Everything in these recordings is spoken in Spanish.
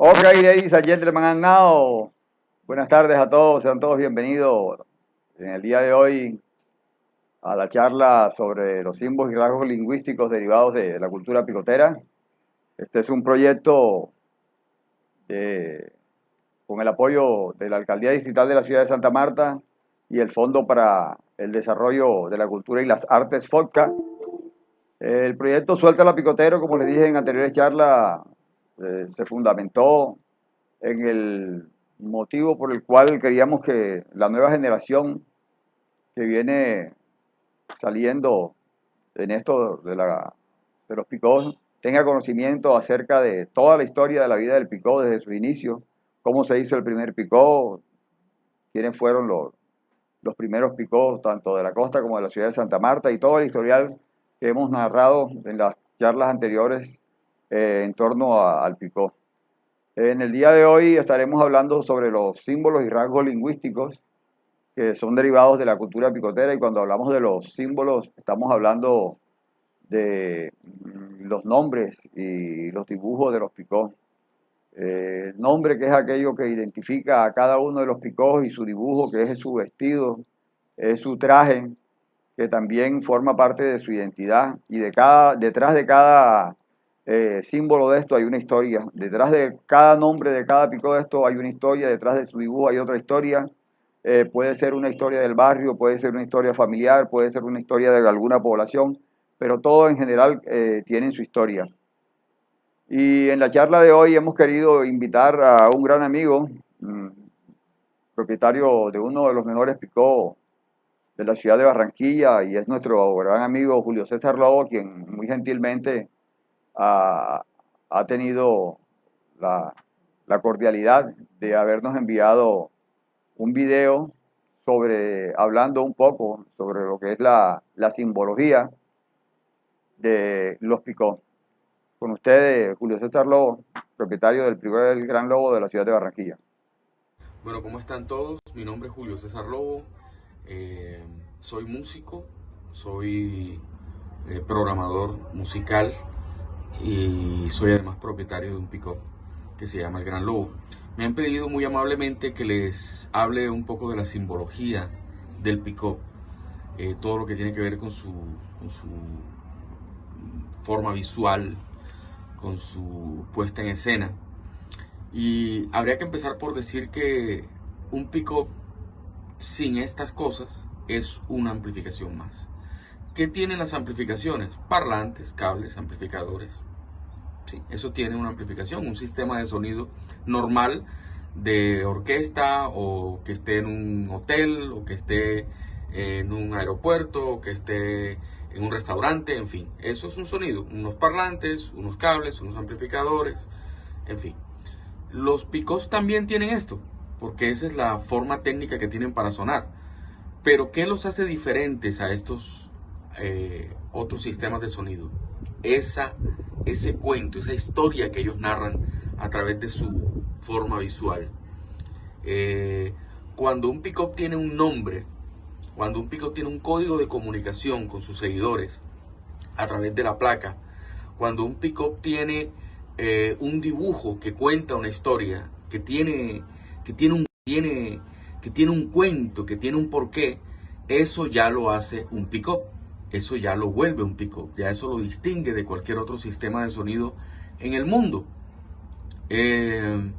Ok, ladies and gentlemen, and now, buenas tardes a todos, sean todos bienvenidos en el día de hoy a la charla sobre los símbolos y rasgos lingüísticos derivados de la cultura picotera. Este es un proyecto de- con el apoyo de la Alcaldía Distrital de la Ciudad de Santa Marta y el Fondo para el Desarrollo de la Cultura y las Artes FODCA. El proyecto Suelta la Picotero, como les dije en anteriores charlas, se fundamentó en el motivo por el cual queríamos que la nueva generación que viene saliendo en esto de los picós tenga conocimiento acerca de toda la historia de la vida del picó desde su inicio, cómo se hizo el primer picó, quiénes fueron los primeros picós, tanto de la costa como de la ciudad de Santa Marta, y todo el historial que hemos narrado en las charlas anteriores en torno al picó. En el día de hoy estaremos hablando sobre los símbolos y rasgos lingüísticos que son derivados de la cultura picotera, y cuando hablamos de los símbolos estamos hablando de los nombres y los dibujos de los picós. El nombre, que es aquello que identifica a cada uno de los picós, y su dibujo, que es su vestido, es su traje, que también forma parte de su identidad, y detrás de cada símbolo de esto hay una historia. Detrás de cada nombre de cada picó de esto hay una historia, detrás de su dibujo hay otra historia. Puede ser una historia del barrio, puede ser una historia familiar, puede ser una historia de alguna población, pero todo en general tienen su historia. Y en la charla de hoy hemos querido invitar a un gran amigo, propietario de uno de los mejores picó de la ciudad de Barranquilla, y es nuestro gran amigo Julio César Lobo, quien muy gentilmente ha, ha tenido la, la cordialidad de habernos enviado un video hablando un poco sobre lo que es la simbología de los picó. Con ustedes, Julio César Lobo, propietario del Picó del Gran Lobo de la ciudad de Barranquilla. Bueno, ¿cómo están todos? Mi nombre es Julio César Lobo, eh, soy músico, soy programador musical y soy además propietario de un pick-up que se llama El Gran Lobo. Me han pedido muy amablemente que les hable un poco de la simbología del pick-up, todo lo que tiene que ver con su forma visual, con su puesta en escena. Y habría que empezar por decir que un pick-up sin estas cosas es una amplificación más. ¿Qué tienen las amplificaciones? Parlantes, cables, amplificadores. Sí, eso tiene una amplificación, un sistema de sonido normal de orquesta, o que esté en un hotel, o que esté en un aeropuerto, o que esté en un restaurante, en fin. Eso es un sonido, unos parlantes, unos cables, unos amplificadores, en fin. Los picos también tienen esto, porque esa es la forma técnica que tienen para sonar. Pero ¿qué los hace diferentes a estos otros sistemas de sonido? Ese cuento, esa historia que ellos narran a través de su forma visual. Eh, Cuando un pick-up tiene un nombre, cuando un pick-up tiene un código de comunicación con sus seguidores a través de la placa, cuando un pick-up tiene un dibujo que cuenta una historia, que tiene un cuento, que tiene un porqué, eso ya lo hace un pick-up, eso ya lo vuelve un pick-up, ya eso lo distingue de cualquier otro sistema de sonido en el mundo. Eh,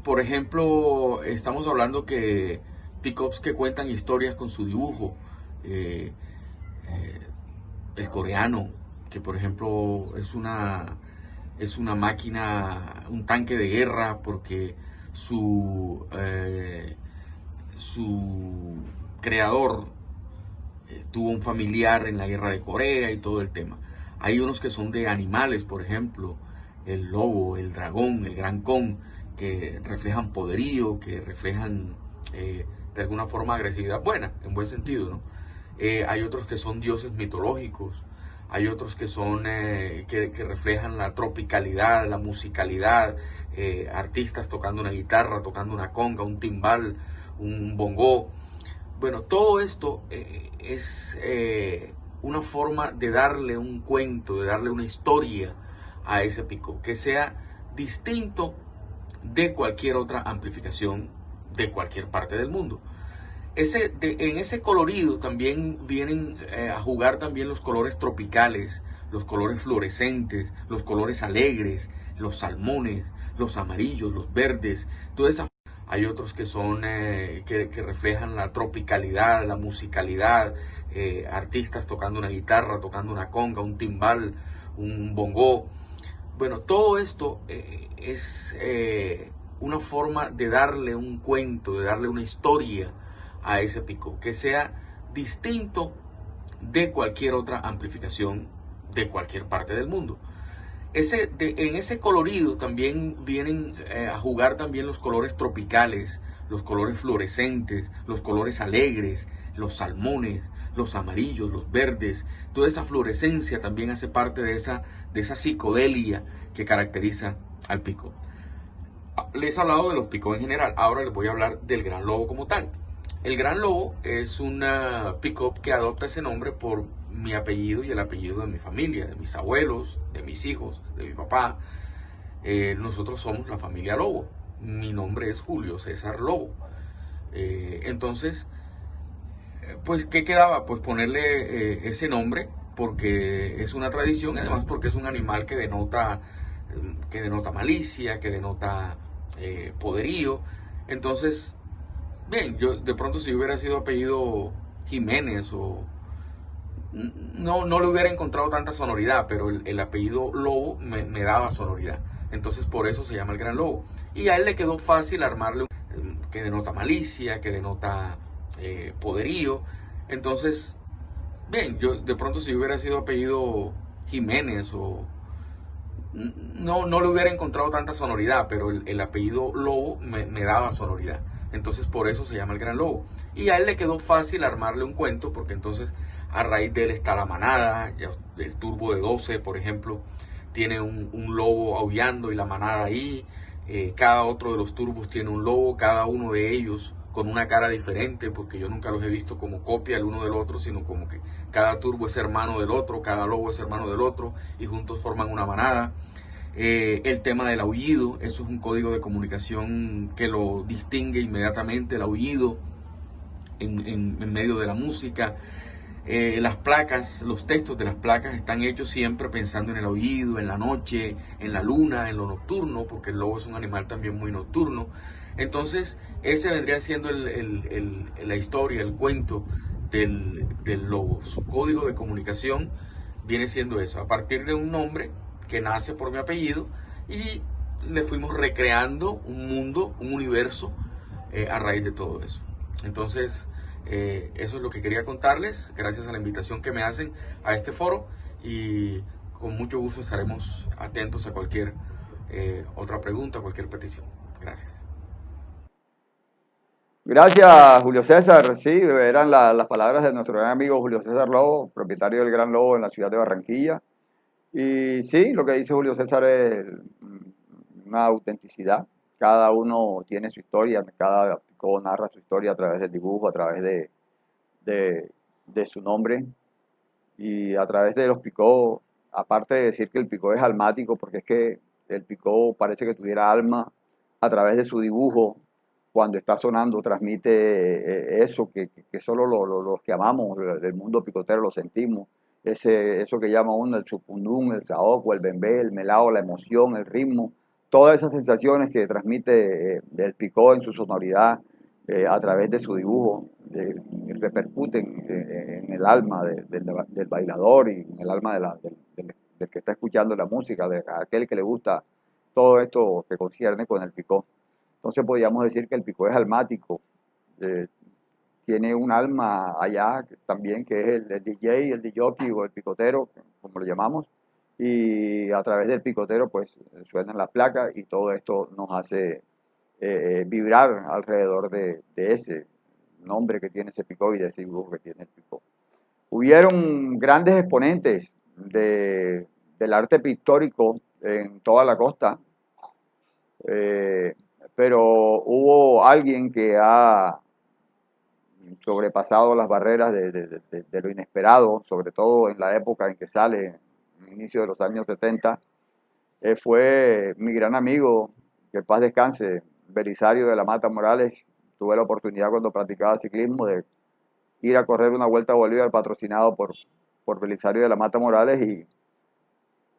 por ejemplo, estamos hablando que pick-ups que cuentan historias con su dibujo, eh, eh, el coreano, que por ejemplo es una máquina, un tanque de guerra, porque su creador tuvo un familiar en la guerra de Corea y todo el tema. Hay unos que son de animales, por ejemplo, el lobo, el dragón, el gran con, que reflejan poderío, que reflejan de alguna forma agresividad buena, en buen sentido, ¿no? Hay otros que son dioses mitológicos, hay otros que son que reflejan la tropicalidad, la musicalidad, artistas tocando una guitarra, tocando una conga, un timbal, un bongo. Bueno, todo esto es una forma de darle un cuento, de darle una historia a ese pico, que sea distinto de cualquier otra amplificación de cualquier parte del mundo. En ese colorido también vienen a jugar también los colores tropicales, los colores fluorescentes, los colores alegres, los salmones, los amarillos, los verdes, todas esas. Hay otros que son que reflejan la tropicalidad, la musicalidad, artistas tocando una guitarra, tocando una conga, un timbal, un bongo. Bueno, todo esto es una forma de darle un cuento, de darle una historia a ese picó, que sea distinto de cualquier otra amplificación de cualquier parte del mundo. En ese colorido también vienen a jugar también los colores tropicales, los colores fluorescentes, los colores alegres, los salmones, los amarillos, los verdes. Toda esa fluorescencia también hace parte de esa psicodelia que caracteriza al picó. Les he hablado de los picó en general, ahora les voy a hablar del gran lobo como tal. El gran lobo es una pick-up que adopta ese nombre por mi apellido y el apellido de mi familia, de mis abuelos, de mis hijos, de mi papá. Nosotros somos la familia Lobo. Mi nombre es Julio César Lobo. Entonces, pues, ¿qué quedaba? Pues ponerle ese nombre porque es una tradición y además porque es un animal que denota malicia, que denota poderío. Entonces, bien, yo de pronto si hubiera sido apellido Jiménez o no le hubiera encontrado tanta sonoridad, pero el apellido Lobo me daba sonoridad. Entonces por eso se llama el Gran Lobo. Y a él le quedó fácil armarle que denota malicia, que denota poderío. Entonces, bien, yo de pronto si hubiera sido apellido Jiménez o no le hubiera encontrado tanta sonoridad, pero el apellido Lobo me daba sonoridad. Entonces por eso se llama el Gran Lobo. Y a él le quedó fácil armarle un cuento, porque entonces a raíz de él está la manada, el turbo de 12, por ejemplo, tiene un lobo aullando y la manada ahí. Cada otro de los turbos tiene un lobo, cada uno de ellos con una cara diferente, porque yo nunca los he visto como copia el uno del otro, sino como que cada turbo es hermano del otro, cada lobo es hermano del otro, y juntos forman una manada. El tema del aullido, eso es un código de comunicación que lo distingue inmediatamente, el aullido en medio de la música. Las placas, los textos de las placas están hechos siempre pensando en el aullido, en la noche, en la luna, en lo nocturno, porque el lobo es un animal también muy nocturno. Entonces, ese vendría siendo la historia, el cuento del lobo. Su código de comunicación viene siendo eso, a partir de un nombre que nace por mi apellido, y le fuimos recreando un mundo, un universo a raíz de todo eso. Entonces, eso es lo que quería contarles, gracias a la invitación que me hacen a este foro, y con mucho gusto estaremos atentos a cualquier otra pregunta, cualquier petición. Gracias. Gracias, Julio César. Sí, eran las palabras de nuestro gran amigo Julio César Lobo, propietario del Gran Lobo en la ciudad de Barranquilla. Y sí, lo que dice Julio César es una autenticidad. Cada uno tiene su historia, cada picó narra su historia a través del dibujo, a través de su nombre y a través de los picó, aparte de decir que el picó es almático, porque es que el picó parece que tuviera alma a través de su dibujo. Cuando está sonando transmite eso que solo los que amamos del mundo picotero lo sentimos. Eso que llama uno el chupundún, el saoco, el bembé, el melao, la emoción, el ritmo, todas esas sensaciones que transmite el picó en su sonoridad a través de su dibujo, repercuten en el alma del bailador y en el alma del que está escuchando la música, de aquel que le gusta todo esto que concierne con el picó. Entonces podríamos decir que el picó es almático, tiene un alma allá también que es el DJ, el DJ o el picotero, como lo llamamos, y a través del picotero pues suenan las placas y todo esto nos hace vibrar alrededor de ese nombre que tiene ese picó y de ese dibujo que tiene el picó. Hubieron grandes exponentes del arte pictórico en toda la costa, pero hubo alguien que ha sobrepasado las barreras de lo inesperado, sobre todo en la época en que sale, en el inicio de los años 70, fue mi gran amigo, que en paz descanse, Belisario de la Mata Morales. Tuve la oportunidad cuando practicaba ciclismo de ir a correr una Vuelta a Bolívar patrocinado por Belisario de la Mata Morales, y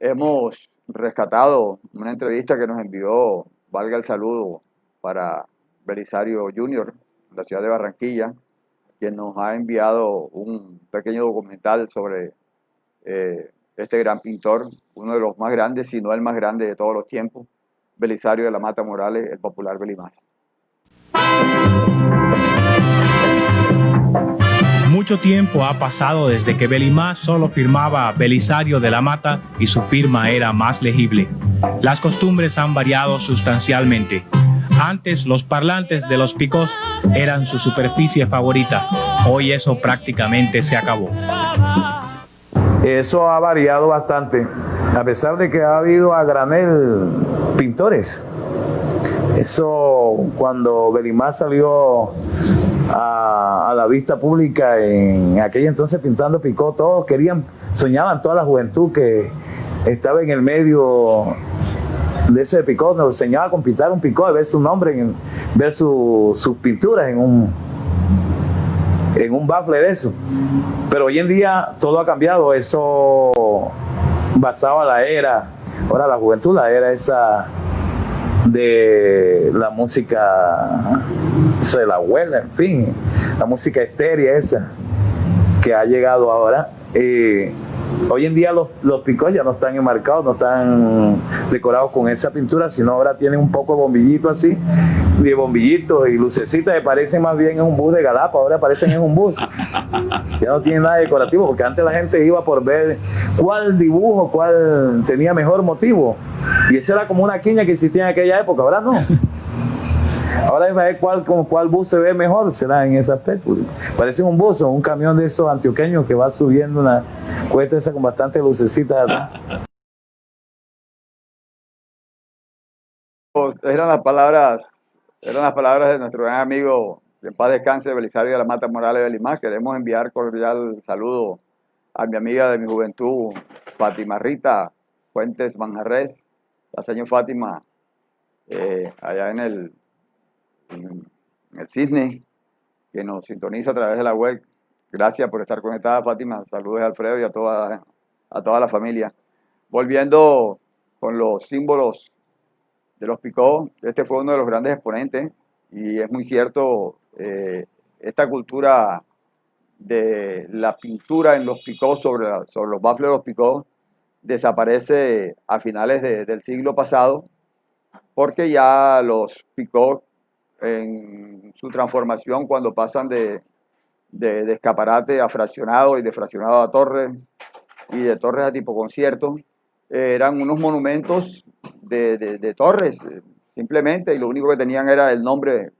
hemos rescatado una entrevista que nos envió, valga el saludo, para Belisario Junior, en la ciudad de Barranquilla, quien nos ha enviado un pequeño documental sobre este gran pintor, uno de los más grandes, si no el más grande de todos los tiempos, Belisario de la Mata Morales, el popular Belimás. Mucho tiempo ha pasado desde que Belimás solo firmaba Belisario de la Mata y su firma era más legible. Las costumbres han variado sustancialmente. Antes los parlantes de los picós eran su superficie favorita. Hoy eso prácticamente se acabó. Eso ha variado bastante, a pesar de que ha habido a granel pintores. Eso, cuando Belimás salió a la vista pública en aquel entonces pintando picó, todos soñaban, toda la juventud que estaba en el medio de ese picó, nos soñaba con pintar un picó, ver su nombre, ver sus pinturas en un bafle de eso. Pero hoy en día todo ha cambiado, eso basado a la era, ahora la juventud, la era esa de la música de la abuela, en fin, la música estéril esa que ha llegado ahora. Hoy en día los picos ya no están enmarcados, no están decorados con esa pintura, sino ahora tienen un poco de bombillito así, de bombillitos y lucecitas que parecen más bien en un bus de Galapa, ahora parecen en un bus. Ya no tienen nada decorativo, porque antes la gente iba por ver cuál dibujo, cuál tenía mejor motivo. Y eso era como una quiña que existía en aquella época, ahora no. Ahora es ver cuál bus se ve mejor, será en ese aspecto. Parece un bus o un camión de esos antioqueños que va subiendo una cuesta esa con bastante lucecita atrás. Eran las palabras de nuestro gran amigo, en paz descanse, Belisario de la Mata Morales de Belimás. Queremos enviar cordial saludo a mi amiga de mi juventud, Fátima Rita Fuentes Manjarres, la señora Fátima, allá en el Cisne, que nos sintoniza a través de la web. Gracias por estar conectada, Fátima. Saludos a Alfredo y a toda la familia. Volviendo con los símbolos de los picó, este fue uno de los grandes exponentes, y es muy cierto, esta cultura de la pintura en los picó, sobre los bafles de los picó, desaparece a finales del siglo pasado, porque ya los picó, en su transformación, cuando pasan de escaparate a fraccionado y de fraccionado a torres y de torres a tipo concierto, eran unos monumentos de torres, simplemente, y lo único que tenían era el nombre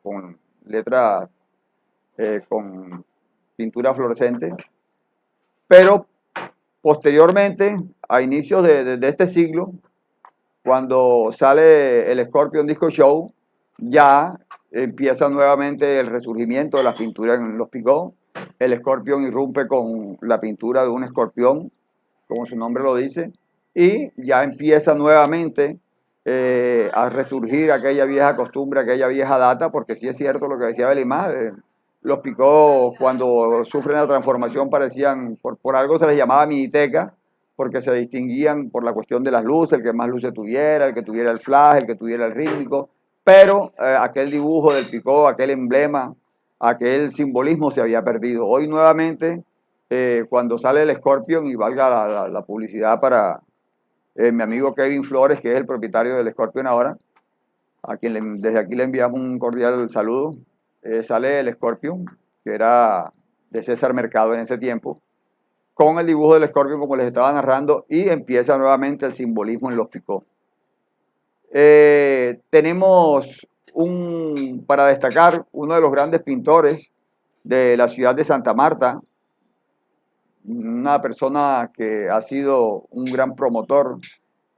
con letras, con pintura fluorescente. Pero posteriormente, a inicios de este siglo, cuando sale el Scorpion Disco Show, ya empieza nuevamente el resurgimiento de las pinturas en los picó. El Scorpion irrumpe con la pintura de un escorpión, como su nombre lo dice, y ya empieza nuevamente a resurgir aquella vieja costumbre, aquella vieja data, porque sí es cierto lo que decía Belimás, los picó, cuando sufren la transformación, parecían, por algo se les llamaba miniteca, porque se distinguían por la cuestión de las luces, el que más luces tuviera, el que tuviera el flash, el que tuviera el rítmico, pero aquel dibujo del picó, aquel emblema, aquel simbolismo se había perdido. Hoy nuevamente, cuando sale el Scorpion, y valga la publicidad para mi amigo Kevin Flores, que es el propietario del Scorpion ahora, a quien desde aquí le enviamos un cordial saludo, sale el Scorpion, que era de César Mercado en ese tiempo, con el dibujo del Scorpion, como les estaba narrando, y empieza nuevamente el simbolismo en los picó. Tenemos para destacar, uno de los grandes pintores de la ciudad de Santa Marta, una persona que ha sido un gran promotor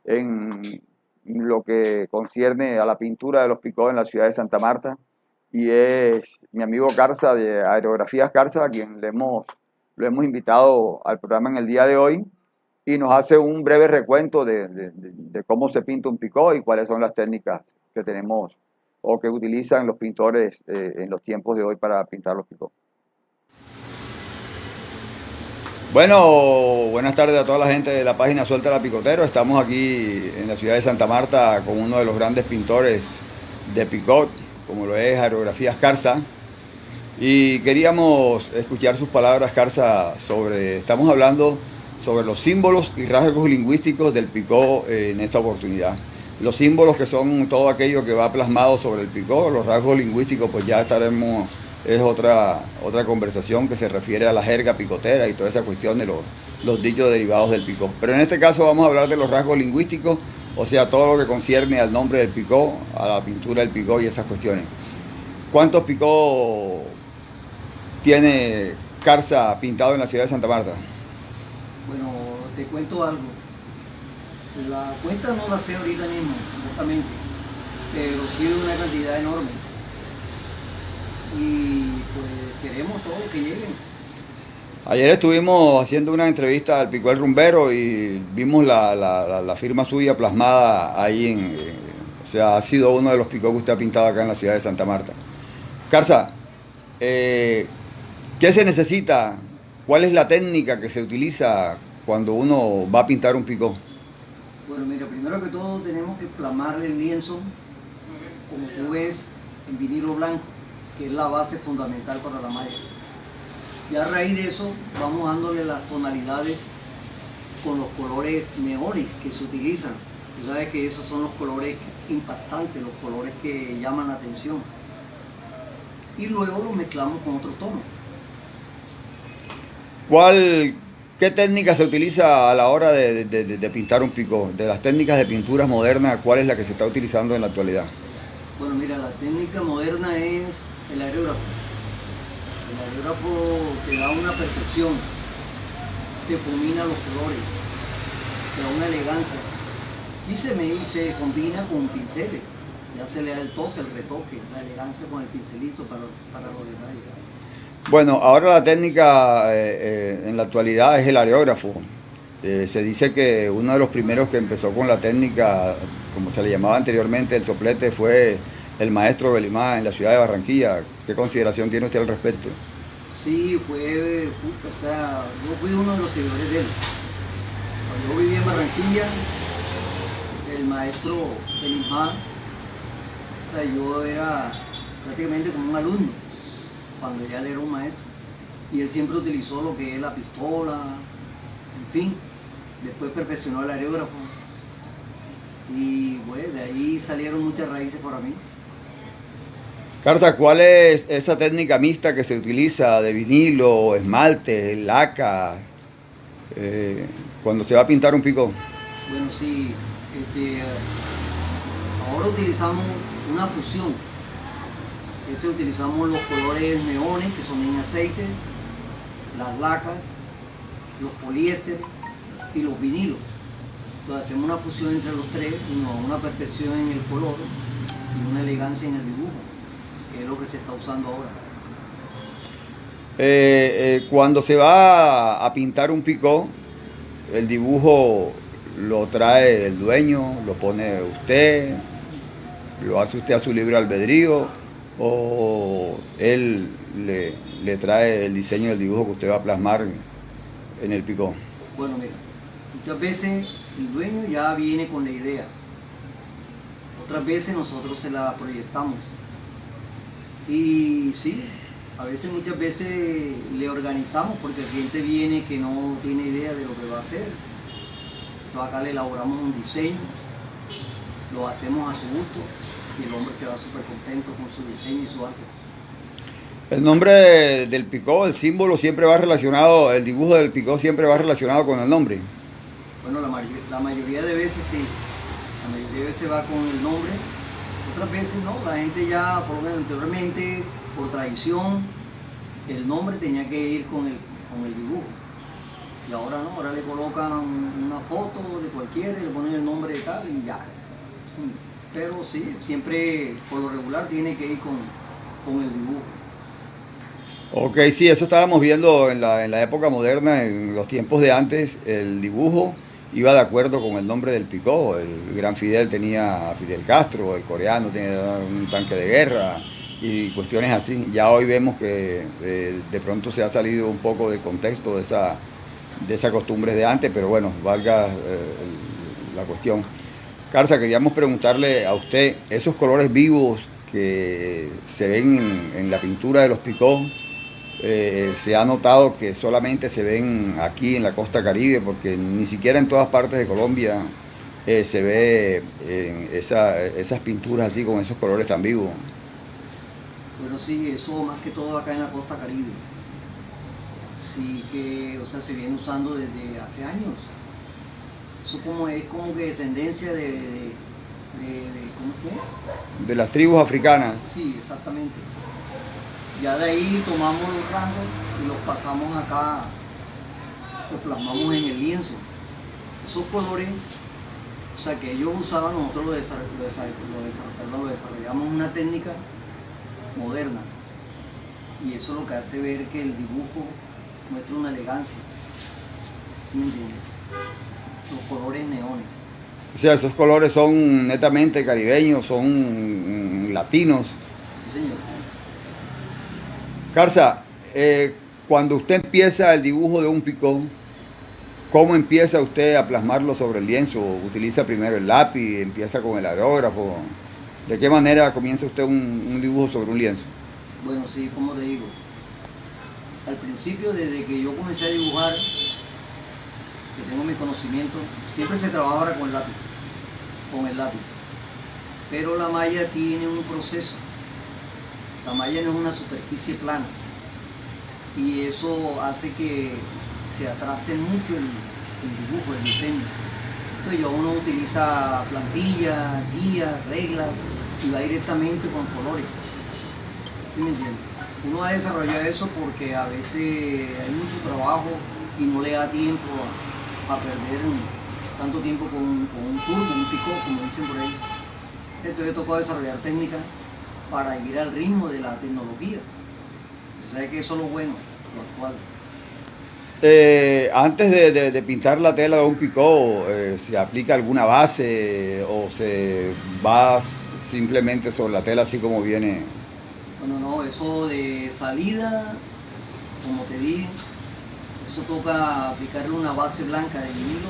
en lo que concierne a la pintura de los picó en la ciudad de Santa Marta, y es mi amigo Garza, de Aerografías Garza, a quien lo hemos invitado al programa en el día de hoy, y nos hace un breve recuento de cómo se pinta un picó y cuáles son las técnicas que tenemos o que utilizan los pintores en los tiempos de hoy para pintar los picós. Bueno, buenas tardes a toda la gente de la página Suelta la Picotero. Estamos aquí en la ciudad de Santa Marta con uno de los grandes pintores de picot, como lo es Aerografías Carza. Y queríamos escuchar sus palabras, Carza, estamos hablando sobre los símbolos y rasgos lingüísticos del picó en esta oportunidad. Los símbolos que son todo aquello que va plasmado sobre el picó, los rasgos lingüísticos pues ya estaremos... Es otra conversación que se refiere a la jerga picotera y toda esa cuestión de los dichos derivados del picó. Pero en este caso vamos a hablar de los rasgos lingüísticos, o sea, todo lo que concierne al nombre del picó, a la pintura del picó y esas cuestiones. ¿Cuántos picó tiene Carza pintado en la ciudad de Santa Marta? Bueno, te cuento algo. La cuenta no la sé ahorita mismo, exactamente, pero sí una cantidad enorme. Y pues queremos todos que lleguen. Ayer estuvimos haciendo una entrevista al Picó El Rumbero y vimos la firma suya plasmada ahí o sea, ha sido uno de los picó que usted ha pintado acá en la ciudad de Santa Marta. Carza, ¿qué se necesita? ¿Cuál es la técnica que se utiliza cuando uno va a pintar un picó? Bueno, mira, primero que todo tenemos que plasmarle el lienzo, como tú ves, en vinilo blanco, que es la base fundamental para la malla. Y a raíz de eso vamos dándole las tonalidades con los colores neones que se utilizan. Tú sabes que esos son los colores impactantes, los colores que llaman la atención. Y luego los mezclamos con otros tonos. ¿Qué técnica se utiliza a la hora de pintar un picó? De las técnicas de pinturas modernas, ¿cuál es la que se está utilizando en la actualidad? Bueno, mira, la técnica moderna es el aerógrafo. El aerógrafo te da una perfección, te fulmina los colores, te da una elegancia y se combina con pinceles. Ya se le da el toque, el retoque, la elegancia con el pincelito para los detalles. Bueno, ahora la técnica en la actualidad es el aerógrafo. Se dice que uno de los primeros que empezó con la técnica, como se le llamaba anteriormente, el soplete, fue el maestro Belimá en la ciudad de Barranquilla. ¿Qué consideración tiene usted al respecto? Sí, yo fui uno de los seguidores de él. Cuando yo vivía en Barranquilla, el maestro Belimá, yo era prácticamente como un alumno, cuando ya él era un maestro. Y él siempre utilizó lo que es la pistola, en fin. Después perfeccionó el aerógrafo. Y bueno, de ahí salieron muchas raíces para mí. Carza, ¿cuál es esa técnica mixta que se utiliza de vinilo, esmalte, laca, cuando se va a pintar un picó? Bueno, sí, ahora utilizamos una fusión. Utilizamos los colores neones, que son en aceite, las lacas, los poliéster y los vinilos. Entonces hacemos una fusión entre los tres y nos da una perfección en el color y una elegancia en el dibujo, que es lo que se está usando ahora. Cuando se va a pintar un picó, el dibujo lo trae el dueño, lo pone usted, lo hace usted a su libre albedrío, o él le trae el diseño del dibujo que usted va a plasmar en el picó. Bueno, mira, muchas veces el dueño ya viene con la idea, otras veces nosotros se la proyectamos. Y sí, muchas veces le organizamos porque el cliente viene que no tiene idea de lo que va a hacer. Entonces acá le elaboramos un diseño, lo hacemos a su gusto y el hombre se va súper contento con su diseño y su arte. El nombre del picó, el símbolo siempre va relacionado, el dibujo del picó siempre va relacionado con el nombre. Bueno, la mayoría de veces sí, la mayoría de veces va con el nombre, otras veces no, la gente ya, por lo menos anteriormente, por tradición, el nombre tenía que ir con el dibujo. Y ahora no, ahora le colocan una foto de cualquiera y le ponen el nombre de tal y ya. Pero sí, siempre por lo regular tiene que ir con el dibujo. Ok, sí, eso estábamos viendo en la época moderna, en los tiempos de antes, el dibujo iba de acuerdo con el nombre del picó. El gran Fidel tenía a Fidel Castro, el coreano tenía un tanque de guerra y cuestiones así. Ya hoy vemos que de pronto se ha salido un poco del contexto de esa costumbre de antes, pero bueno, valga la cuestión. Carza, queríamos preguntarle a usted, esos colores vivos que se ven en la pintura de los picó, se ha notado que solamente se ven aquí en la costa Caribe, porque ni siquiera en todas partes de Colombia se ve esas pinturas así con esos colores tan vivos. Bueno, sí, eso más que todo acá en la costa Caribe. Sí que, o sea, se viene usando desde hace años. Eso como es como que descendencia ¿cómo es que? De las tribus africanas. Sí, exactamente. Ya de ahí tomamos los rangos y los pasamos acá, los plasmamos en el lienzo. Esos colores, o sea, que ellos usaban, nosotros lo desarrollamos una técnica moderna. Y eso es lo que hace ver que el dibujo muestra una elegancia. ¿Sí me entiendes? Los colores neones. O sea, esos colores son netamente caribeños, son latinos. Sí, señor. Carza, cuando usted empieza el dibujo de un picó, ¿cómo empieza usted a plasmarlo sobre el lienzo? ¿Utiliza primero el lápiz, empieza con el aerógrafo? ¿De qué manera comienza usted un dibujo sobre un lienzo? Bueno, sí, como te digo, al principio, desde que yo comencé a dibujar, que tengo mi conocimiento, siempre se trabaja ahora con el lápiz. Pero la malla tiene un proceso. La malla no es una superficie plana. Y eso hace que se atrase mucho el dibujo, el diseño. Entonces ya uno utiliza plantillas, guías, reglas y va directamente con colores. ¿Sí me entiendes? Uno va a desarrollar eso porque a veces hay mucho trabajo y no le da tiempo a perder tanto tiempo con un turbo, un picó, como dicen por ahí. Entonces tocó desarrollar técnicas para ir al ritmo de la tecnología. ¿Sabes que eso es lo bueno, lo actual? Antes de pintar la tela de un picó, ¿se aplica alguna base o se va simplemente sobre la tela así como viene? No, eso de salida, como te dije, eso toca aplicarle una base blanca de vinilo,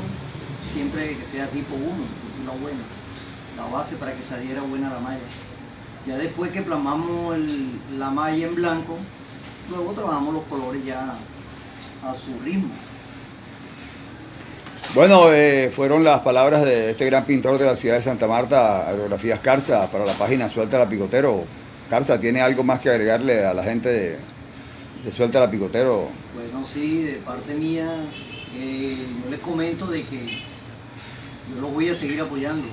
siempre que sea tipo 1, la buena, la base para que se adhiera buena la malla. Ya después que plasmamos la malla en blanco, luego trabajamos los colores ya a su ritmo. Bueno, fueron las palabras de este gran pintor de la ciudad de Santa Marta, Aerografías Carza, para la página Suéltala Picotero. Carza, ¿tiene algo más que agregarle a la gente de Suéltala Picotero? Bueno, sí, de parte mía, yo les comento de que yo los voy a seguir apoyando.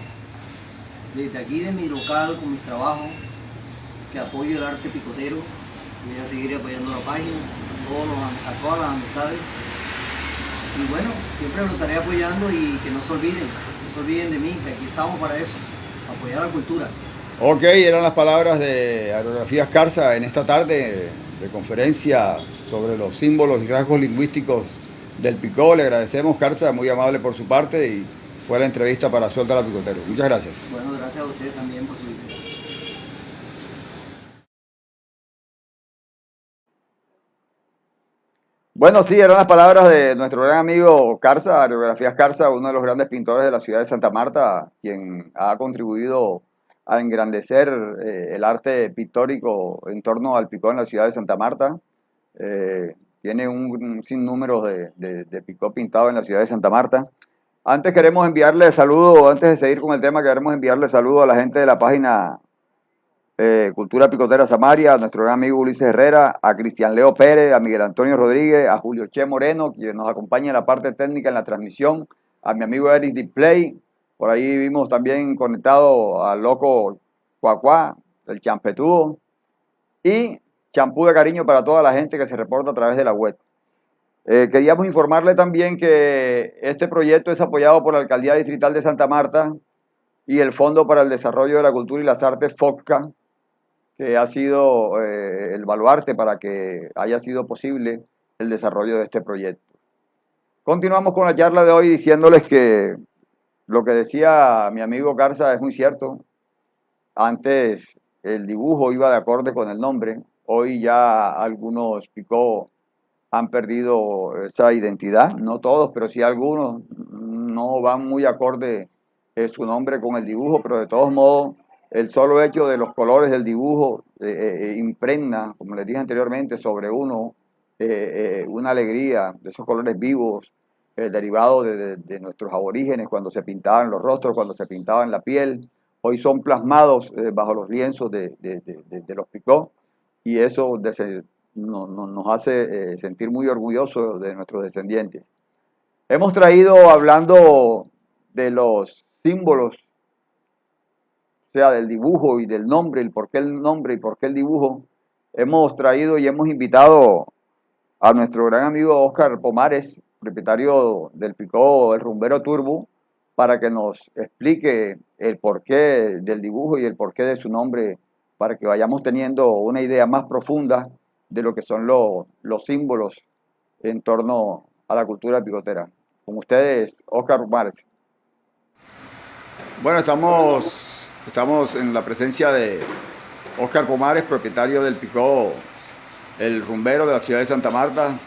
Desde aquí, de mi local, con mis trabajos, que apoyo el arte picotero, voy a seguir apoyando la página, a todas las amistades. Y bueno, siempre los estaré apoyando y que no se olviden de mí, que aquí estamos para eso, apoyar la cultura. Ok, eran las palabras de Aerografías Carza en esta tarde de conferencia sobre los símbolos y rasgos lingüísticos del picó. Le agradecemos, Carza, muy amable por su parte, y fue la entrevista para Suéltala Picotero. Muchas gracias. Bueno, gracias a ustedes también por su visita. Bueno, sí, eran las palabras de nuestro gran amigo Carza, Aerografías Carza, uno de los grandes pintores de la ciudad de Santa Marta, quien ha contribuido a engrandecer el arte pictórico en torno al picó en la ciudad de Santa Marta. Tiene un sinnúmero de picó pintado en la ciudad de Santa Marta. Antes queremos enviarle saludos, antes de seguir con el tema, queremos enviarle saludos a la gente de la página Cultura Picotera Samaria, a nuestro gran amigo Ulises Herrera, a Cristian Leo Pérez, a Miguel Antonio Rodríguez, a Julio Che Moreno, quien nos acompaña en la parte técnica en la transmisión, a mi amigo Eric Display, por ahí vimos también conectado al loco Cuacuá, el Champetudo, y champú de cariño para toda la gente que se reporta a través de la web. Queríamos informarle también que este proyecto es apoyado por la Alcaldía Distrital de Santa Marta y el Fondo para el Desarrollo de la Cultura y las Artes, FOCCA, que ha sido el baluarte para que haya sido posible el desarrollo de este proyecto. Continuamos con la charla de hoy diciéndoles que lo que decía mi amigo Garza es muy cierto. Antes el dibujo iba de acorde con el nombre. Hoy ya algunos picó han perdido esa identidad. No todos, pero sí algunos. No van muy acorde su nombre con el dibujo, pero de todos modos el solo hecho de los colores del dibujo impregna, como les dije anteriormente, sobre uno una alegría de esos colores vivos derivados de nuestros aborígenes cuando se pintaban los rostros, cuando se pintaban la piel. Hoy son plasmados bajo los lienzos de los Picot y eso nos hace sentir muy orgullosos de nuestros descendientes. Hemos traído, hablando de los símbolos, o sea, del dibujo y del nombre, el nombre y por qué el dibujo, hemos traído y hemos invitado a nuestro gran amigo Óscar Pomares, propietario del Picot El Rumbero Turbo, para que nos explique el porqué del dibujo y el porqué de su nombre, para que vayamos teniendo una idea más profunda de lo que son los símbolos en torno a la cultura picotera. Con ustedes, Óscar Pomares. Bueno, estamos en la presencia de Óscar Pomares, propietario del Picot El Rumbero de la ciudad de Santa Marta,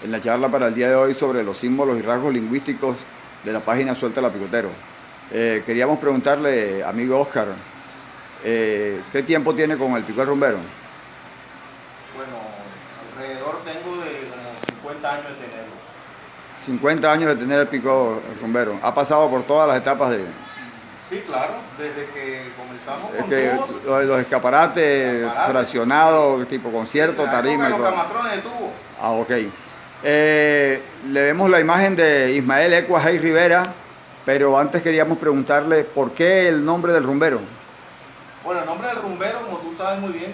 en la charla para el día de hoy sobre los símbolos y rasgos lingüísticos de la página Suelta la Picotero. Queríamos preguntarle, amigo Óscar, ¿qué tiempo tiene con el Picot El Rumbero? Bueno, alrededor tengo de como 50 años de tenerlo. 50 años de tener el Picot El Rumbero. ¿Ha pasado por todas las etapas de...? Sí, claro, desde que comenzamos con los escaparates fraccionados, tipo concierto, tarima y los todo. camatrones de tubo. Ah, ok. Le vemos la imagen de Ismael Ecuajay Rivera, pero antes queríamos preguntarle por qué el nombre del rumbero. Bueno, el nombre del rumbero, como tú sabes muy bien,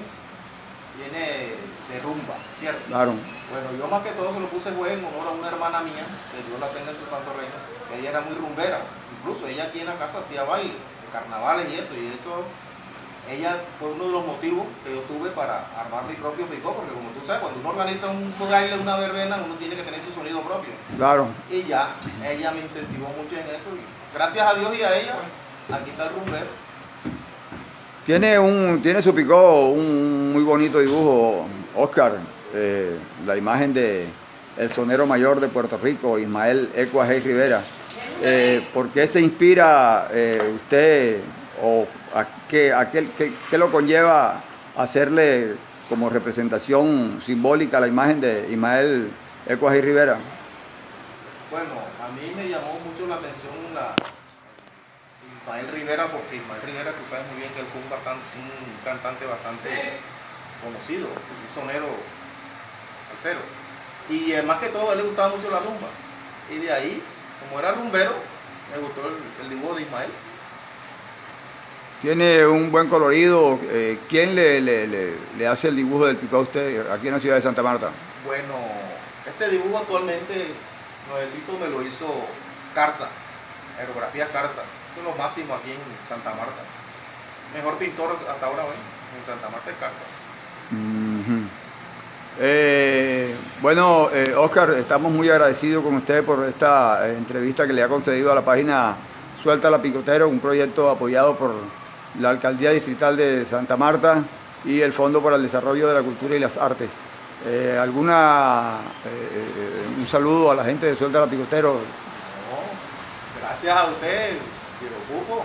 viene de rumba, ¿cierto? Claro. Bueno, yo más que todo se lo puse fue en honor a una hermana mía, que Dios la tenga en su santo reino, que ella era muy rumbera. Incluso ella aquí en la casa hacía baile, carnavales y eso, ella fue uno de los motivos que yo tuve para armar mi propio Picot, porque como tú sabes, cuando uno organiza un baile, una verbena, uno tiene que tener su sonido propio. Claro. Y ya, ella me incentivó mucho en eso, y gracias a Dios y a ella, aquí está el rumbero. Tiene su Picot un muy bonito dibujo, Óscar, la imagen de el sonero mayor de Puerto Rico, Ismael Ecuajay Rivera. ¿Por qué se inspira usted o qué lo conlleva a hacerle como representación simbólica la imagen de Ismael Ecuajay Rivera? Bueno, a mí me llamó mucho la atención Ismael Rivera, porque Ismael Rivera, tú sabes muy bien que él fue un cantante bastante conocido, un sonero salsero. Y más que todo, a él le gustaba mucho la rumba. Y de ahí, como era rumbero, me gustó el dibujo de Ismael. Tiene un buen colorido. ¿Quién le hace el dibujo del Picot a usted aquí en la ciudad de Santa Marta? Bueno, este dibujo actualmente, nuevecito, me lo hizo Garza, Aerografías Garza. Eso es lo máximo aquí en Santa Marta. Mejor pintor hasta ahora hoy en Santa Marta es Garza. Bueno, Óscar, estamos muy agradecidos con usted por esta entrevista que le ha concedido a la página Suelta la Picotero, un proyecto apoyado por la Alcaldía Distrital de Santa Marta y el Fondo para el Desarrollo de la Cultura y las Artes. Un saludo a la gente de Suelta la Picotero. No, gracias a usted, Pirocupo,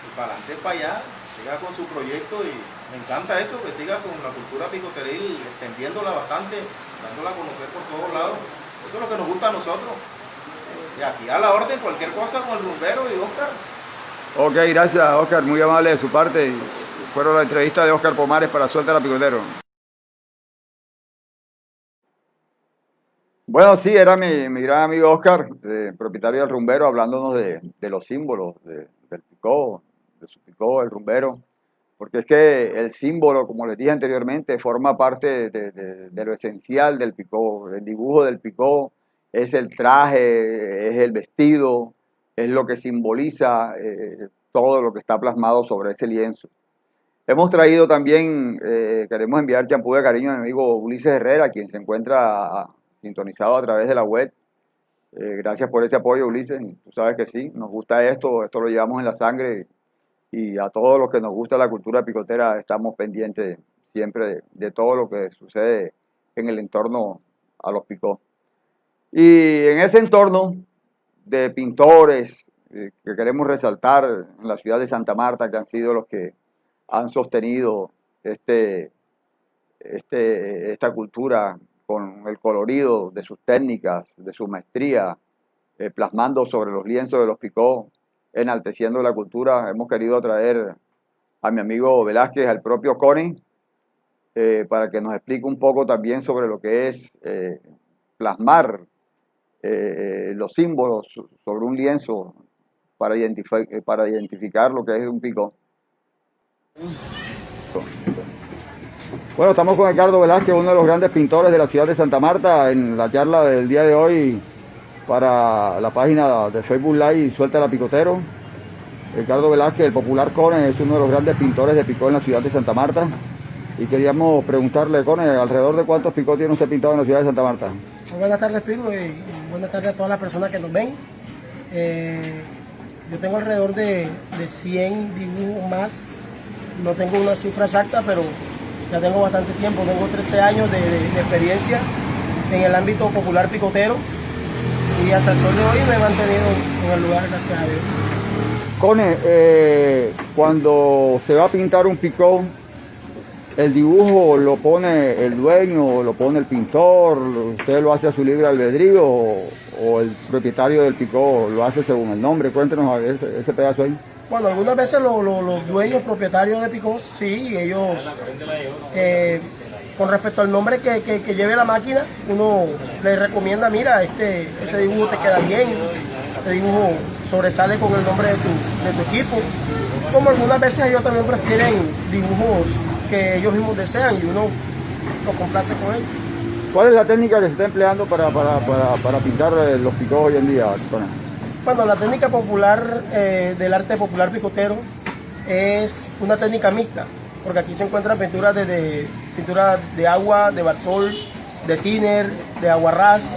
y para adelante para allá, siga con su proyecto y me encanta eso, que siga con la cultura picoteril, extendiéndola bastante, dándola a conocer por todos lados. Eso es lo que nos gusta a nosotros. Y aquí a la orden, cualquier cosa con el rumbero y Óscar. Ok, gracias Óscar, muy amable de su parte. Fueron la entrevista de Óscar Pomares para Suelta la Picotero. Bueno, sí, era mi gran amigo Óscar, propietario del rumbero, hablándonos de los símbolos del Picot, de su Picot, el rumbero. Porque es que el símbolo, como les dije anteriormente, forma parte de lo esencial del Picot. El dibujo del Picot es el traje, es el vestido, es lo que simboliza todo lo que está plasmado sobre ese lienzo. Hemos traído también, queremos enviar champú de cariño a mi amigo Ulises Herrera, quien se encuentra sintonizado a través de la web. Gracias por ese apoyo, Ulises. Tú sabes que sí, nos gusta esto lo llevamos en la sangre y a todos los que nos gusta la cultura picotera estamos pendientes siempre de todo lo que sucede en el entorno a los picos. Y en ese entorno de pintores que queremos resaltar en la ciudad de Santa Marta, que han sido los que han sostenido esta cultura con el colorido de sus técnicas, de su maestría, plasmando sobre los lienzos de los picó, enalteciendo la cultura. Hemos querido traer a mi amigo Velázquez, al propio Cone, para que nos explique un poco también sobre lo que es plasmar los símbolos sobre un lienzo para identificar lo que es un picó. Bueno, estamos con Ricardo Velázquez, uno de los grandes pintores de la ciudad de Santa Marta, en la charla del día de hoy para la página de Facebook Live Suelta la Picotero. Ricardo Velázquez, el popular Cone, es uno de los grandes pintores de picó en la ciudad de Santa Marta. Y queríamos preguntarle, Cone, ¿alrededor de cuántos picó tiene usted pintado en la ciudad de Santa Marta? Buenas tardes, Pico, y buenas tardes a todas las personas que nos ven. Yo tengo alrededor de 100 dibujos más. No tengo una cifra exacta, pero ya tengo bastante tiempo. Tengo 13 años de experiencia en el ámbito popular picotero y hasta el sol de hoy me he mantenido en el lugar, gracias a Dios. Cone, cuando se va a pintar un picó, ¿el dibujo lo pone el dueño, lo pone el pintor, usted lo hace a su libre albedrío o el propietario del picó lo hace según el nombre? Cuéntenos ese pedazo ahí. Bueno, algunas veces los dueños, propietarios de picós, sí, ellos, con respecto al nombre que lleve la máquina, uno les recomienda, mira, este dibujo te queda bien, este dibujo sobresale con el nombre de tu equipo. Como algunas veces ellos también prefieren dibujos que ellos mismos desean y uno lo complace con ellos. ¿Cuál es la técnica que se está empleando para pintar los picós hoy en día, Cone? Bueno, la técnica popular del arte popular picotero es una técnica mixta, porque aquí se encuentran pinturas pintura de agua, de barsol, de thinner, de aguarrás,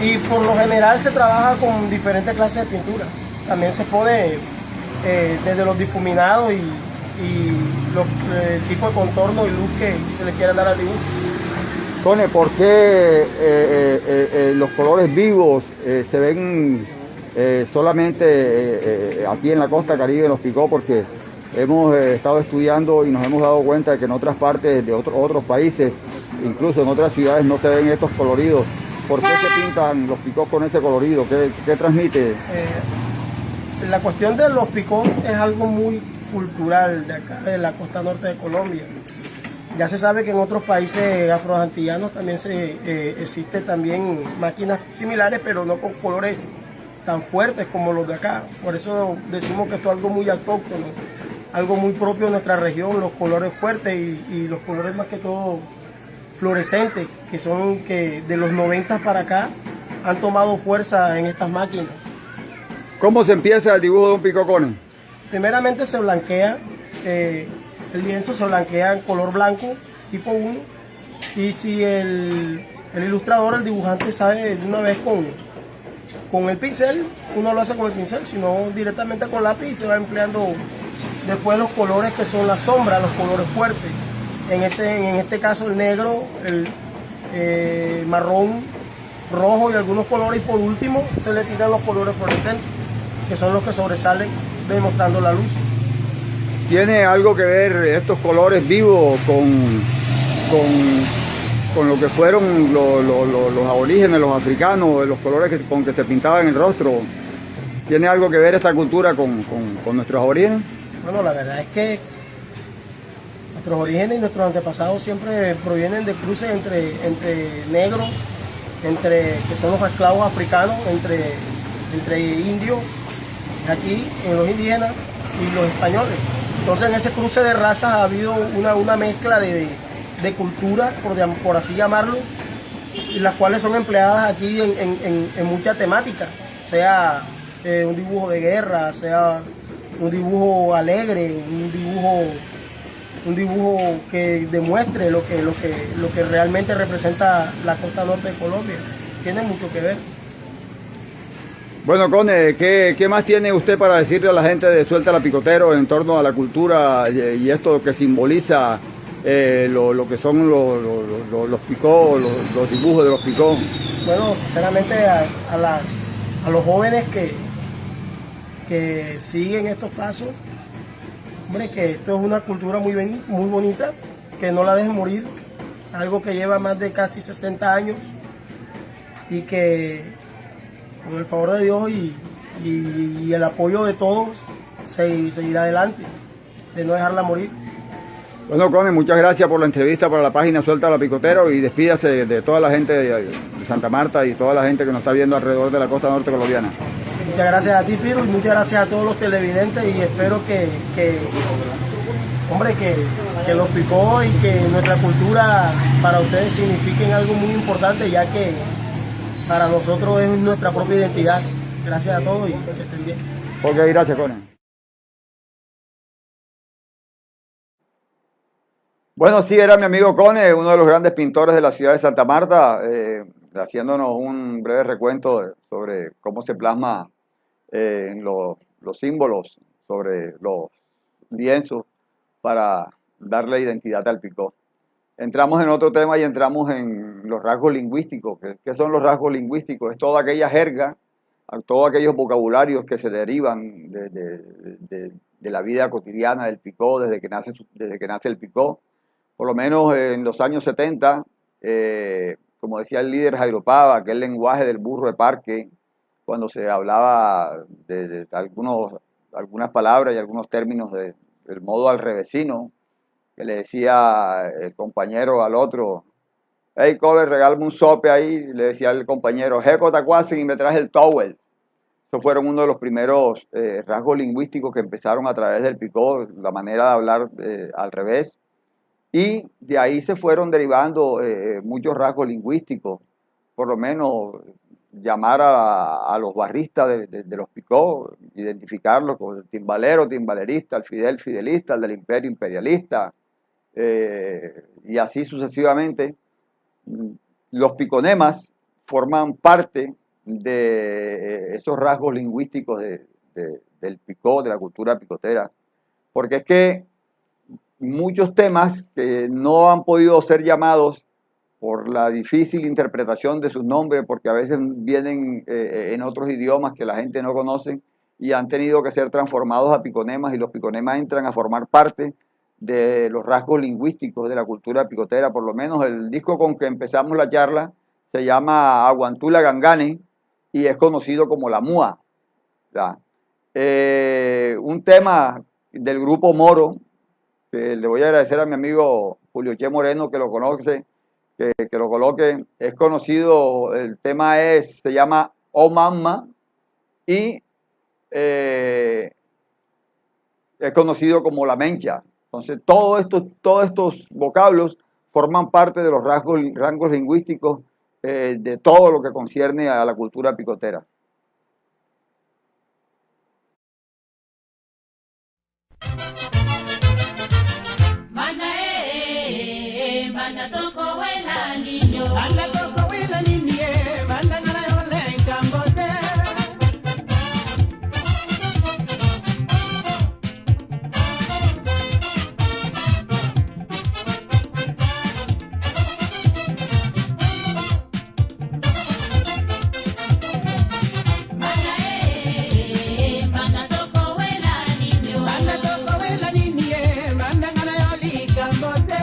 y por lo general se trabaja con diferentes clases de pintura. También se pone desde los difuminados y el tipo de contorno y luz que se le quiera dar al dibujo. Cone, ¿por qué los colores vivos se ven solamente aquí en la costa caribe, en los picó? Porque hemos estado estudiando y nos hemos dado cuenta de que en otras partes de otros países, incluso en otras ciudades, no se ven estos coloridos. ¿Por qué se pintan los picós con ese colorido? ¿Qué transmite? La cuestión de los picós es algo muy cultural de acá, de la costa norte de Colombia. Ya se sabe que en otros países afroantillanos también existe también máquinas similares, pero no con colores tan fuertes como los de acá. Por eso decimos que esto es algo muy autóctono, algo muy propio de nuestra región, los colores fuertes y los colores más que todo fluorescentes, que son que de los 90 para acá han tomado fuerza en estas máquinas. ¿Cómo se empieza el dibujo de un picó, Cone? Primeramente se blanquea, el lienzo se blanquea en color blanco, tipo 1, y si el ilustrador, el dibujante sabe de una vez con el pincel, uno lo hace con el pincel, sino directamente con lápiz y se va empleando después los colores que son las sombras, los colores fuertes. En este caso el negro, el marrón, rojo y algunos colores, y por último se le tiran los colores fluorescentes, que son los que sobresalen demostrando la luz. ¿Tiene algo que ver estos colores vivos con lo que fueron los aborígenes, los africanos, los colores con que se pintaban el rostro? ¿Tiene algo que ver esta cultura con nuestros aborígenes? Bueno, la verdad es que nuestros orígenes y nuestros antepasados siempre provienen de cruces entre negros, que son los esclavos africanos, entre indios, aquí, en los indígenas y los españoles. Entonces en ese cruce de razas ha habido una mezcla de culturas, por así llamarlo, y las cuales son empleadas aquí en mucha temática, sea un dibujo de guerra, sea un dibujo alegre, un dibujo un dibujo que demuestre lo que realmente representa la costa norte de Colombia. Tiene mucho que ver. Bueno, Cone, ¿qué más tiene usted para decirle a la gente de Suéltala Picotero en torno a la cultura y esto que simboliza lo que son los picó, los dibujos de los picó? Bueno, sinceramente a los jóvenes que siguen estos pasos, hombre, que esto es una cultura muy bonita, que no la dejen morir, algo que lleva más de casi 60 años y que con el favor de Dios y el apoyo de todos seguirá adelante, de no dejarla morir. Bueno, Cone, muchas gracias por la entrevista para la página Suéltala Picotero y despídase de toda la gente de Santa Marta y toda la gente que nos está viendo alrededor de la costa norte colombiana. Muchas gracias a ti, Piro, y muchas gracias a todos los televidentes y espero que los picó y que nuestra cultura para ustedes signifiquen algo muy importante, ya que para nosotros es nuestra propia identidad. Gracias a todos y que estén bien. Ok, gracias, Cone. Bueno, sí, era mi amigo Cone, uno de los grandes pintores de la ciudad de Santa Marta, haciéndonos un breve recuento sobre cómo se plasma en los símbolos, sobre los lienzos para darle identidad al picó. Entramos en otro tema y entramos en los rasgos lingüísticos. ¿Qué son los rasgos lingüísticos? Es toda aquella jerga, todos aquellos vocabularios que se derivan de la vida cotidiana del picó, desde que nace el picó. Por lo menos en los años 70, como decía el líder Jairo Pava, aquel lenguaje del burro de parque, cuando se hablaba de algunas palabras y algunos términos del modo alrevesino, que le decía el compañero al otro, hey, cover, regálame un sope ahí, le decía el compañero, jeco tacuasen y me traje el towel. Estos fueron uno de los primeros rasgos lingüísticos que empezaron a través del picó, la manera de hablar al revés, y de ahí se fueron derivando muchos rasgos lingüísticos, por lo menos llamar a los barristas de los picó, identificarlos con el timbalero, timbalerista, el fidel, fidelista, el del imperio, imperialista, y así sucesivamente. Los piconemas forman parte de esos rasgos lingüísticos del picó, de la cultura picotera, porque es que muchos temas que no han podido ser llamados por la difícil interpretación de sus nombres, porque a veces vienen en otros idiomas que la gente no conoce y han tenido que ser transformados a piconemas, y los piconemas entran a formar parte de los rasgos lingüísticos de la cultura picotera. Por lo menos el disco con que empezamos la charla se llama Aguantula Gangane y es conocido como La Mua. Un tema del grupo Moro, que le voy a agradecer a mi amigo Julio Che Moreno que lo conoce, que lo coloque, es conocido, el tema se llama Oh Mamma y es conocido como La Mencha. Entonces, todos estos vocablos forman parte de los rangos lingüísticos de todo lo que concierne a la cultura picotera. Manda toko wela niño. Manda toko wela niño. Manda ngara en cambote. Manda toko wela niño. Manda toko wela niño. Manda ngara cambote.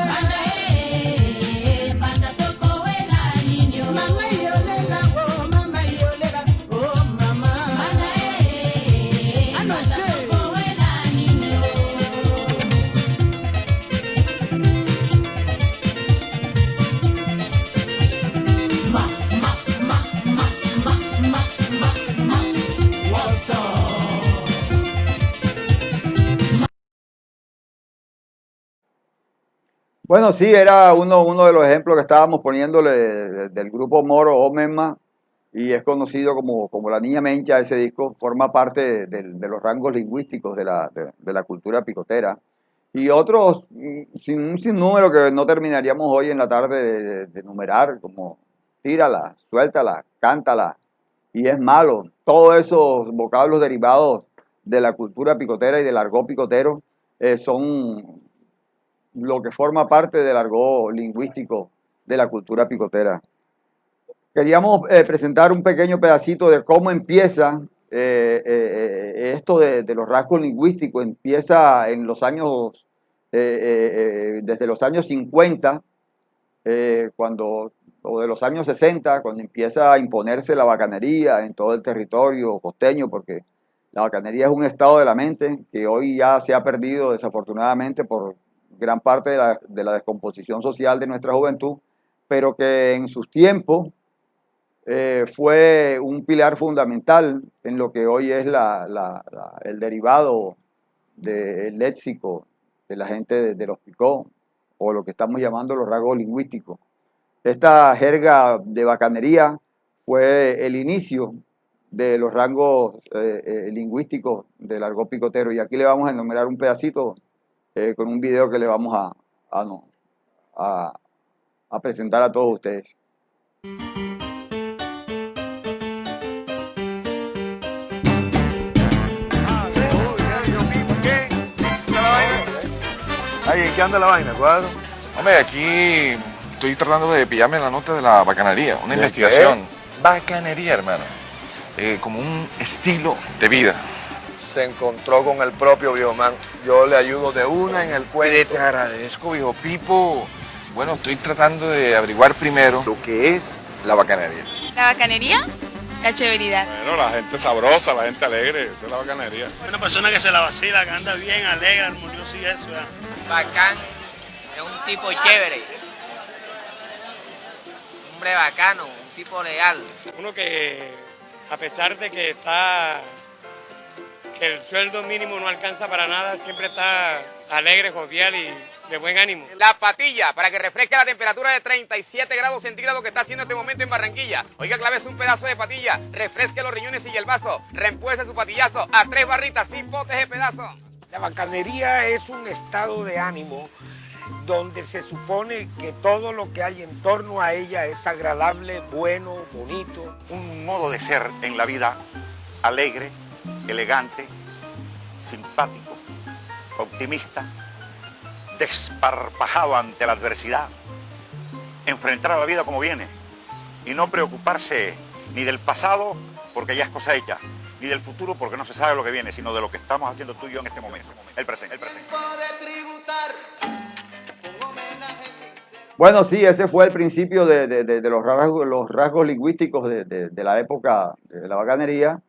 Bueno, sí, era uno de los ejemplos que estábamos poniéndole del grupo Moro o Memma, y es conocido como La Niña Mencha. Ese disco forma parte de los rangos lingüísticos de la cultura picotera. y otros sin un sinnúmero que no terminaríamos hoy en la tarde de enumerar, como tírala, suéltala, cántala, y es malo. Todos esos vocablos derivados de la cultura picotera y del argot picotero son lo que forma parte del argot lingüístico de la cultura picotera. Queríamos presentar un pequeño pedacito de cómo empieza esto de los rasgos lingüísticos. Empieza en los años, desde los años 50, o de los años 60, cuando empieza a imponerse la bacanería en todo el territorio costeño, porque la bacanería es un estado de la mente que hoy ya se ha perdido desafortunadamente por gran parte de la descomposición social de nuestra juventud, pero que en sus tiempos fue un pilar fundamental en lo que hoy es el derivado del léxico de la gente de los Picó, o lo que estamos llamando los rasgos lingüísticos. Esta jerga de bacanería fue el inicio de los rangos lingüísticos del argot picotero, y aquí le vamos a enumerar un pedacito con un video que le vamos a presentar a todos ustedes. Ay, ¿en qué anda la vaina, Cuadro? Hombre, aquí estoy tratando de pillarme la nota de la bacanería, una ¿De investigación. Bacanería, hermano. Como un estilo de vida. Se encontró con el propio viejo man. Yo le ayudo de una en el cuento. Te agradezco, viejo Pipo. Bueno, estoy tratando de averiguar primero lo que es la bacanería. ¿La bacanería? La chéveridad. Bueno, la gente sabrosa, la gente alegre, esa es la bacanería. Una persona que se la vacila, que anda bien, alegre, armonioso y eso, ¿ya? Bacán, es un tipo chévere, un hombre bacano, un tipo legal. Uno que, a pesar de que el sueldo mínimo no alcanza para nada, siempre está alegre, jovial y de buen ánimo. La patilla, para que refresque la temperatura de 37 grados centígrados que está haciendo este momento en Barranquilla. Oiga, clávese un pedazo de patilla, refresque los riñones y el vaso, reempuese su patillazo a 3 barritas sin botes de pedazo. La bacanería es un estado de ánimo donde se supone que todo lo que hay en torno a ella es agradable, bueno, bonito. Un modo de ser en la vida alegre, elegante, simpático, optimista, desparpajado ante la adversidad, enfrentar a la vida como viene y no preocuparse ni del pasado porque ya es cosa hecha, ni del futuro porque no se sabe lo que viene, sino de lo que estamos haciendo tú y yo en este momento, el presente. Bueno, sí, ese fue el principio de los rasgos lingüísticos de la época de la bacanería.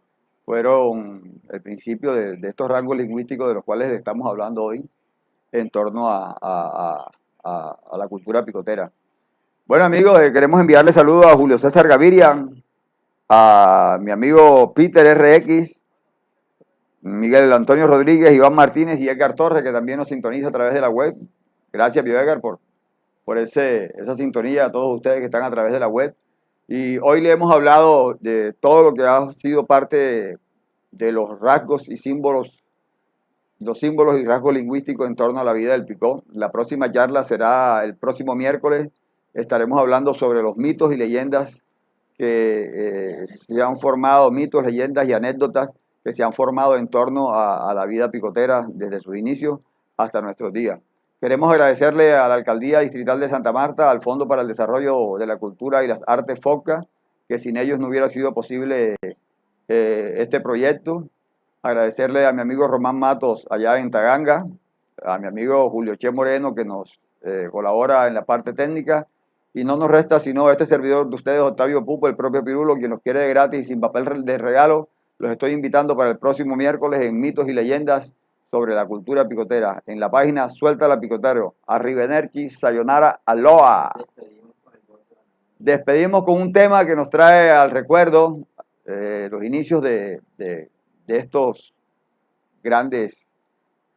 Fueron el principio de estos rasgos lingüísticos de los cuales estamos hablando hoy en torno a la cultura picotera. Bueno, amigos, queremos enviarle saludos a Julio César Gaviria, a mi amigo Peter RX, Miguel Antonio Rodríguez, Iván Martínez y Edgar Torres, que también nos sintoniza a través de la web. Gracias, Pío Edgar, por esa sintonía, a todos ustedes que están a través de la web. Y hoy le hemos hablado de todo lo que ha sido parte de los rasgos y símbolos, los símbolos y rasgos lingüísticos en torno a la vida del Picó. La próxima charla será el próximo miércoles. Estaremos hablando sobre los mitos y leyendas que se han formado, mitos, leyendas y anécdotas que se han formado en torno a la vida picotera desde sus inicios hasta nuestros días. Queremos agradecerle a la Alcaldía Distrital de Santa Marta, al Fondo para el Desarrollo de la Cultura y las Artes FOCA, que sin ellos no hubiera sido posible este proyecto. Agradecerle a mi amigo Román Matos allá en Taganga, a mi amigo Julio Che Moreno, que nos colabora en la parte técnica. Y no nos resta sino este servidor de ustedes, Octavio Pupo, el propio Pirulo, quien nos quiere de gratis y sin papel de regalo. Los estoy invitando para el próximo miércoles en Mitos y Leyendas sobre la cultura picotera, en la página Suelta la Picotero. Arrivederci, sayonara, aloha. Despedimos con un tema que nos trae al recuerdo los inicios de estos grandes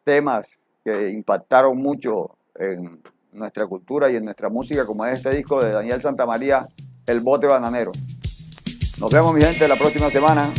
temas que impactaron mucho en nuestra cultura y en nuestra música, como es este disco de Daniel Santamaría, El Bote Bananero. Nos vemos, mi gente, la próxima semana.